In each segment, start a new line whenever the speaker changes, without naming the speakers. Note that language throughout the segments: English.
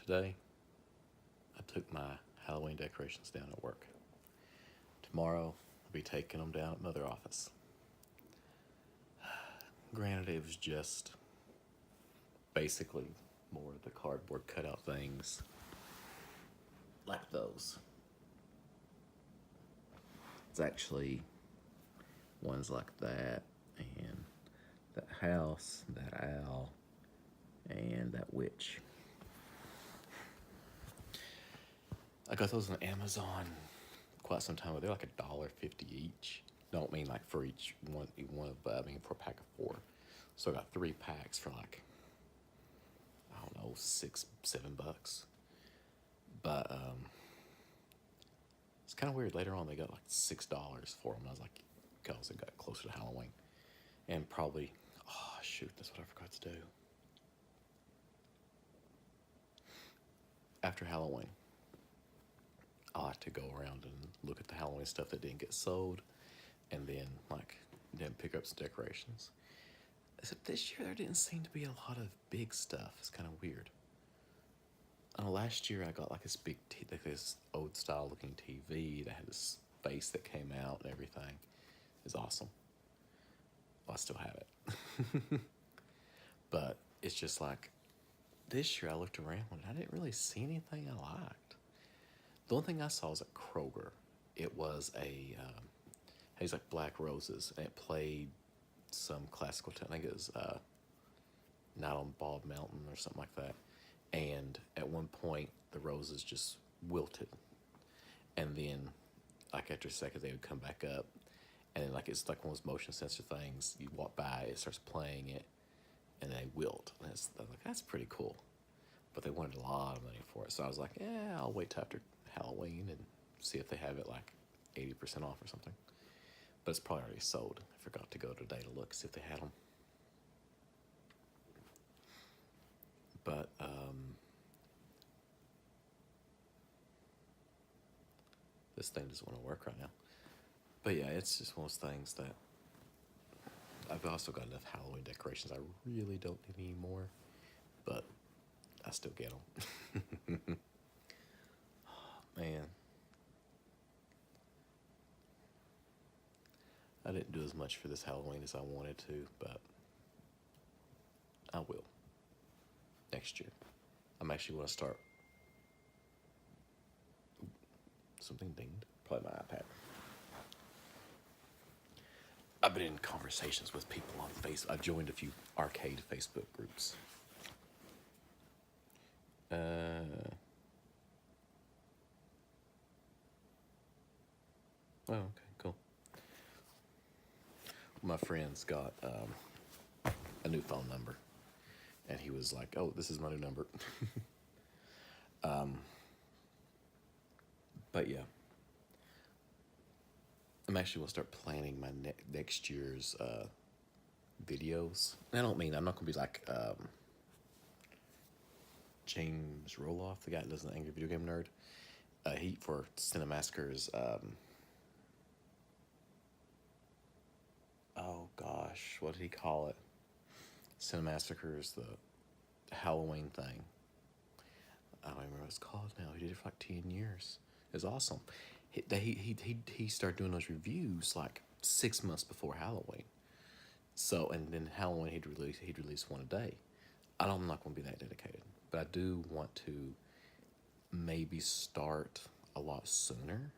Today, I took my Halloween decorations down at work. Tomorrow, I'll be taking them down at my other office. Granted, it was just basically more of the cardboard cutout things like those. It's actually ones like that, and that house, that owl, and that witch. I got those on Amazon quite some time ago. They're like $1.50 each. Don't mean like for each one of, I mean for a pack of 4. So I got 3 packs for like, I don't know, $6-7. But it's kind of weird. Later on, they got like $6 for them. And I was like, because it got closer to Halloween, and probably, oh shoot, that's what I forgot to do. After Halloween, I like to go around and look at the Halloween stuff that didn't get sold, and then pick up some decorations. Except this year there didn't seem to be a lot of big stuff. It's kind of weird. Last year I got like this old style looking TV that had this face that came out and everything. It's awesome. Well, I still have it. But it's just like, this year I looked around and I didn't really see anything I liked. The only thing I saw was at Kroger. It was these like black roses, and it played some classical. I think it was Not on Bald Mountain or something like that. And at one point, the roses just wilted, and then like after a second, they would come back up, and then like it's like one of those motion sensor things. You walk by, it starts playing it, and they wilt. And I was like, that's pretty cool. But they wanted a lot of money for it, so I was like, yeah, I'll wait till after Halloween and see if they have it like 80% off or something. But it's probably already sold. I forgot to go today to look, see if they had them. But this thing doesn't want to work right now. But yeah, it's just one of those things that I've also got enough Halloween decorations. I really don't need any more, but I still get them. Oh, man. I didn't do as much for this Halloween as I wanted to, but I will next year. I'm actually going to start. Something dinged. Probably my iPad. I've been in conversations with people on Facebook. I've joined a few arcade Facebook groups. Oh, okay, cool. My friend's got a new phone number, and he was like, "Oh, this is my new number." But yeah, I'm actually gonna start planning my next year's videos. And I don't mean I'm not gonna be like James Roloff, the guy that does the Angry Video Game Nerd. He for Cinemassacre's. Oh gosh, what did he call it? Cinemassacre's the Halloween thing. I don't even remember what it's called now. He did it for like 10 years. It was awesome. He started doing those reviews like 6 months before Halloween. So, and then Halloween he'd release one a day. I'm not going to be that dedicated, but I do want to maybe start a lot sooner,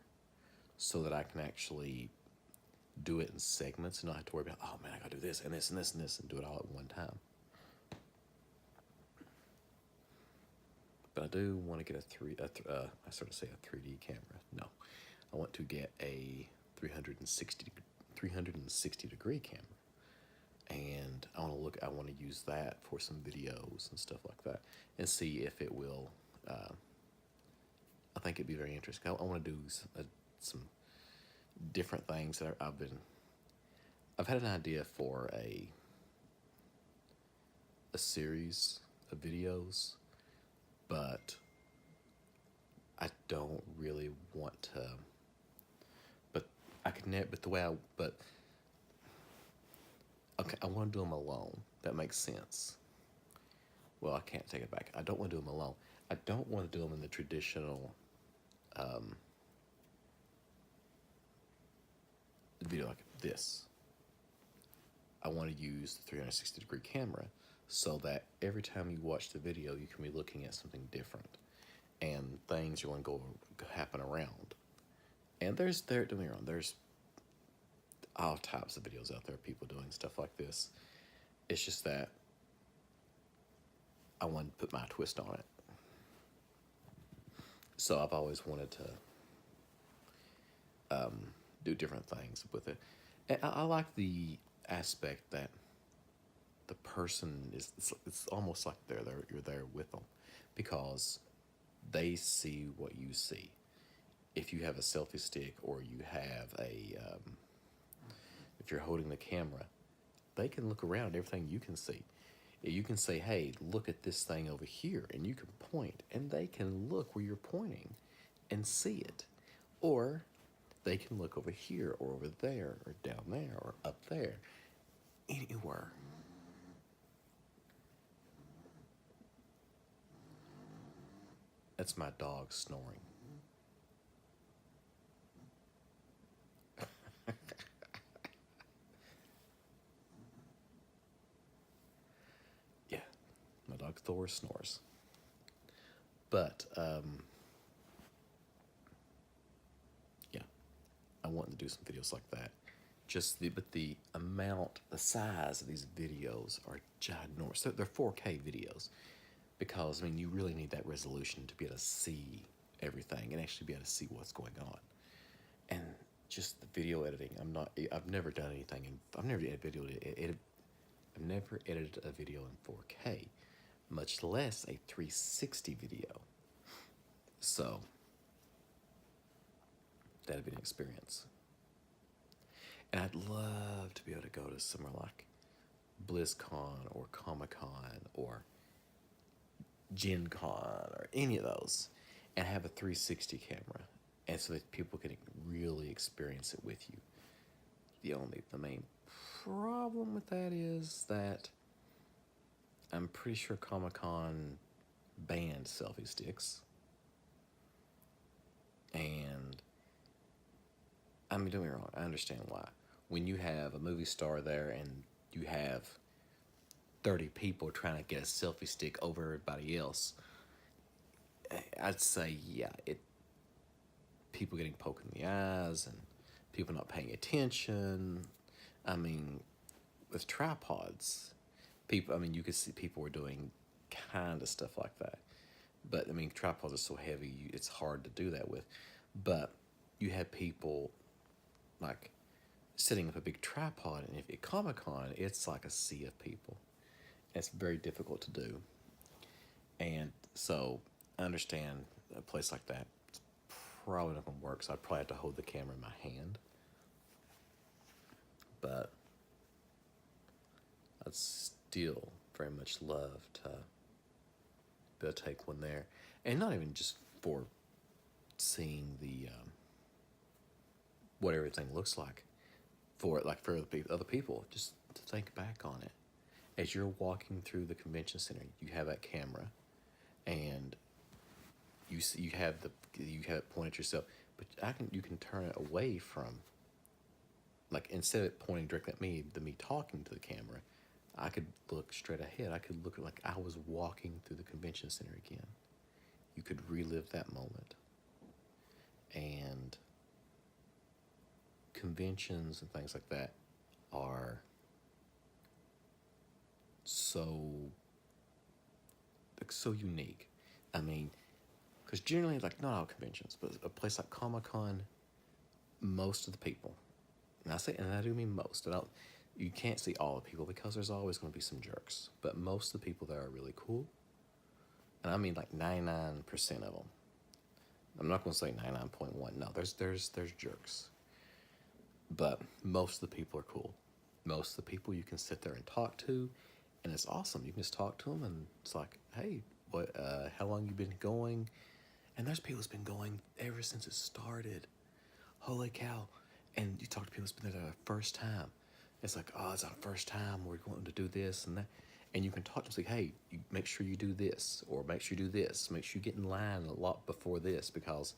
so that I can actually do it in segments and not have to worry about, oh man, I gotta do this and this and this and this, and do it all at one time. But I do want to get I sort of say a 3D camera. No, I want to get a 360 degree camera, and I want to use that for some videos and stuff like that, and see if it will. I think it'd be very interesting. I want to do some different things that I've had an idea for a series of videos, but I don't really want to. But I could never. But okay, I want to do them alone. That makes sense. well, I can't take it back. I don't want to do them alone. I don't want to do them in the traditional video like this. I want to use the 360-degree camera so that every time you watch the video, you can be looking at something different, and things are going to go happen around. And don't get me wrong, there's all types of videos out there, people doing stuff like this. It's just that I wanted to put my twist on it. So I've always wanted to do different things with it. And I like the aspect that the person is, it's almost like you're there with them, because they see what you see. If you have a selfie stick, or you have if you're holding the camera, they can look around at everything you can see. You can say, hey, look at this thing over here, and you can point, and they can look where you're pointing and see it. Or they can look over here, or over there, or down there, or up there, anywhere. That's my dog snoring. Yeah, my dog Thor snores. But, yeah, I want to do some videos like that. But the size of these videos are ginormous. They're 4K videos, because, I mean, you really need that resolution to be able to see everything and actually be able to see what's going on. And just the video editing, I've never done anything, I've never edited a video in 4K, much less a 360 video. So that'd be an experience. And I'd love to be able to go to somewhere like BlizzCon or Comic-Con or Gen Con or any of those, and have a 360 camera, and so that people can really experience it with you. The main problem with that is that I'm pretty sure Comic-Con banned selfie sticks. And, I mean, don't get me wrong, I understand why. When you have a movie star there and you have 30 people trying to get a selfie stick over everybody else, I'd say, yeah, people getting poked in the eyes and people not paying attention. I mean, with tripods, you could see people were doing kind of stuff like that. But, I mean, tripods are so heavy, it's hard to do that with. But you had people, like, setting up a big tripod, and if at Comic-Con, it's like a sea of people. It's very difficult to do. And so I understand a place like that, it's probably not going to work, so I'd probably have to hold the camera in my hand. But I'd still very much love to be able to take one there. And not even just for seeing what everything looks like, for other people, just to think back on it. As you're walking through the convention center, you have that camera, and you have it pointed at yourself, but you can turn it away from, like, instead of it pointing directly at me, me talking to the camera, I could look straight ahead. I could look like I was walking through the convention center again. You could relive that moment. And conventions and things like that are so unique. I mean, because generally, like, not all conventions, but a place like Comic-Con, most of the people, and I do mean most. You can't see all the people, because there's always going to be some jerks. But most of the people there are really cool, and I mean like 99% of them. I'm not going to say 99.1. No, there's jerks. But most of the people are cool. Most of the people you can sit there and talk to, and it's awesome. You can just talk to them, and it's like, hey, how long you been going? And there's people who's been going ever since it started. Holy cow. And you talk to people who's been there the first time. It's like, oh, it's our first time, we're going to do this and that. And you can talk to them, say, hey, you make sure you do this, or make sure you do this, make sure you get in line a lot before this, because,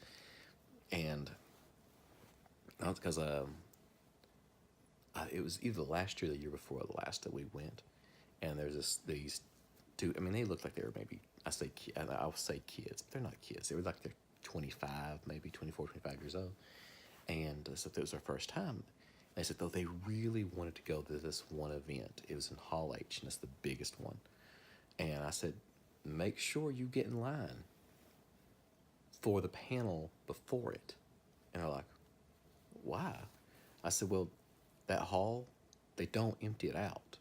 and not because it was either last year or the year before the last that we went, and there's these two. I mean, they looked like they were maybe I'll say kids, but they're not kids. They were like they're 25, maybe 24, 25 years old, and so it was their first time. They said though they really wanted to go to this one event. It was in Hall H, and it's the biggest one. And I said, make sure you get in line for the panel before it. And they're like, why? I said, well, that hall, they don't empty it out.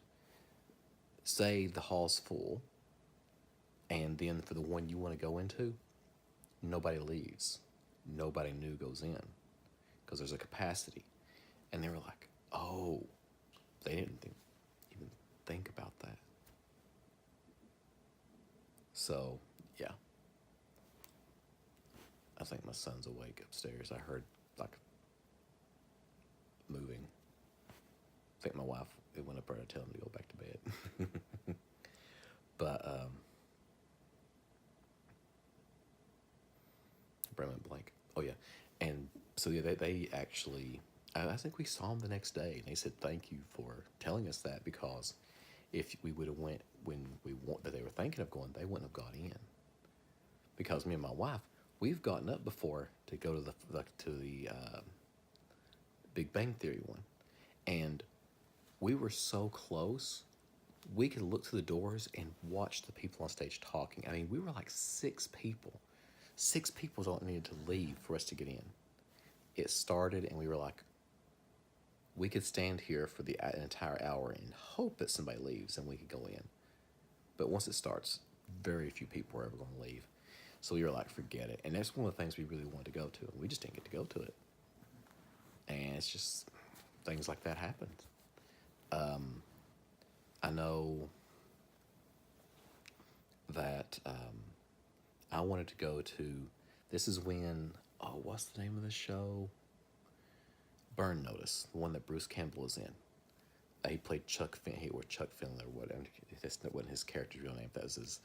Say the hall's full, and then for the one you want to go into, nobody leaves. Nobody new goes in because there's a capacity. And they were like, oh, they didn't even think about that. So, yeah. I think my son's awake upstairs. I heard, like, moving. I think my wife, it went up there to tell him to go back to bed. But, Bremen blank. Oh, yeah. And so, yeah, they actually, I think we saw them the next day, and they said thank you for telling us that, because if we would have went when that they were thinking of going, they wouldn't have got in. Because me and my wife, we've gotten up before to go to the Big Bang Theory one, and we were so close, we could look through the doors and watch the people on stage talking. I mean, we were like six people. Six people don't need to leave for us to get in. It started, and we were like, we could stand here for an entire hour and hope that somebody leaves and we could go in. But once it starts, very few people are ever going to leave. So we were like, forget it. And that's one of the things we really wanted to go to, and we just didn't get to go to it. And it's just, things like that happened. I know that I wanted to go to, this is when, what's the name of the show? Burn Notice, the one that Bruce Campbell was in. He played Chuck Finley, or Chuck Finley, or whatever. That wasn't his character's real name. That was his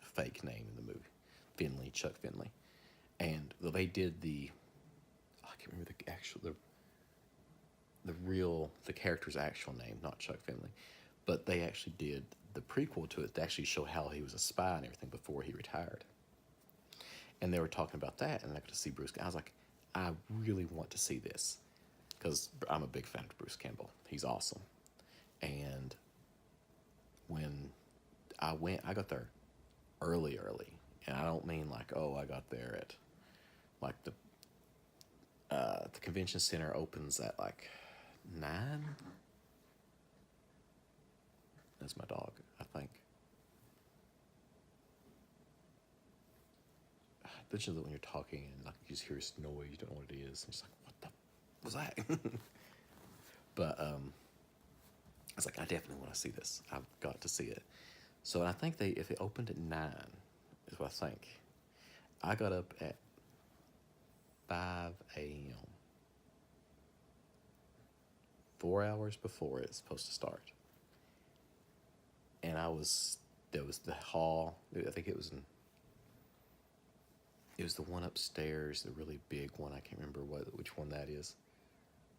fake name in the movie. Finley, Chuck Finley. And they did I can't remember the character's actual name, not Chuck Finley. But they actually did the prequel to it to actually show how he was a spy and everything before he retired. And they were talking about that, and I got to see Bruce. I was like, I really want to see this, because I'm a big fan of Bruce Campbell. He's awesome. And when I went, I got there early. And I don't mean like, I got there at, like, the convention center opens at like 9. That's my dog, I think. Especially when you're talking and like you just hear this noise, you don't know what it is. I'm just like, what the was that? But I was like, I definitely want to see this. I've got to see it. So I think if it opened at 9, is what I think. I got up at 5 a.m. 4 hours before it's supposed to start. And there was the hall. I think it was the one upstairs, the really big one. I can't remember which one that is.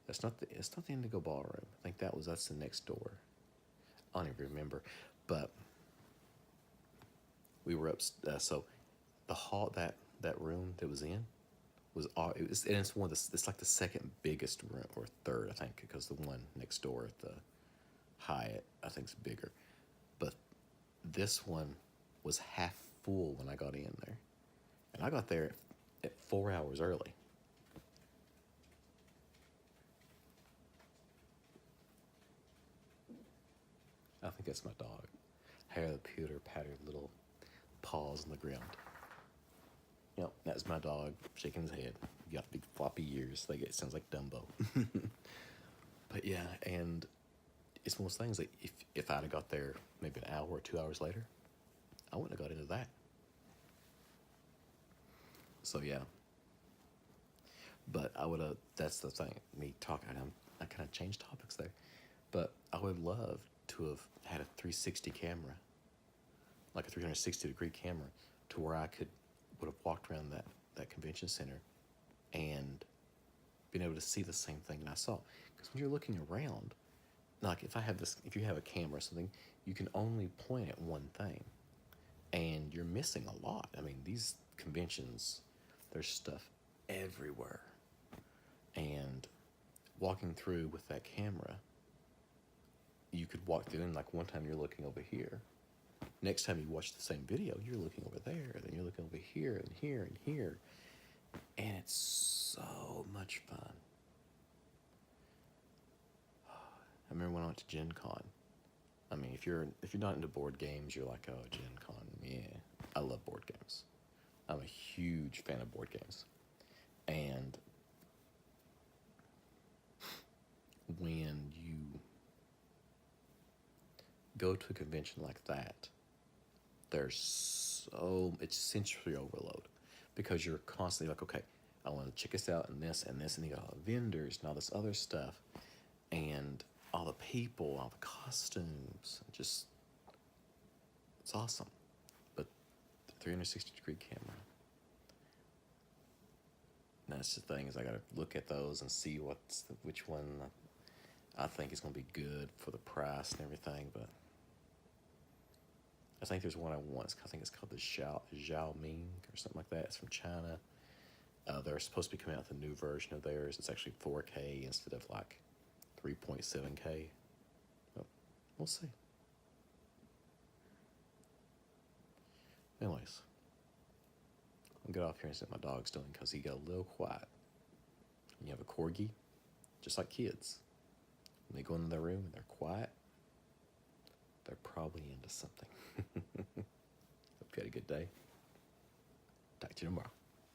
It's not the Indigo Ballroom. I think that's the next door. I don't even remember. But we were up. So the hall, that room that was in, and it's it's like the second biggest room, or third, I think, because the one next door at the Hyatt, I think, is bigger. But this one was half full when I got in there. And I got there at 4 hours early. I think that's my dog. Hair the pewter patted little paws on the ground. Yep, that's my dog shaking his head. He got big floppy ears. It sounds like Dumbo. But yeah, and it's one of those things that if I'd have got there maybe an hour or 2 hours later, I wouldn't have got into that. So yeah. But I would that's the thing, me talking, I kind of changed topics there. But I would love to have had a 360 camera, like a 360-degree camera, to where I would have walked around that convention center and been able to see the same thing I saw. Because when you're looking around, like if you have a camera or something, you can only point at one thing, and you're missing a lot. I mean, these conventions, there's stuff everywhere, and walking through with that camera, you could walk through, and like one time you're looking over here, next time you watch the same video, you're looking over there, then you're looking over here and here and here, and it's so much fun. I remember when I went to Gen Con. I mean, if you're not into board games, you're like, oh, Gen Con, yeah. I love board games. I'm a huge fan of board games. And when you go to a convention like that, it's sensory overload, because you're constantly like, okay, I want to check this out and this, and you got all the vendors and all this other stuff, and all the people, all the costumes, it's awesome. But the 360-degree camera, that's the thing, is I gotta look at those and see which one I think is gonna be good for the price and everything. But I think there's one I want. I think it's called the Xiaoming or something like that. It's from China. They're supposed to be coming out with a new version of theirs. It's actually 4K instead of like 3.7K. Well, we'll see. Anyways, I'll get off here and see what my dog's doing, because he got a little quiet. When you have a corgi, just like kids, when they go into their room and they're quiet, they're probably into something. Hope you had a good day. Talk to you tomorrow.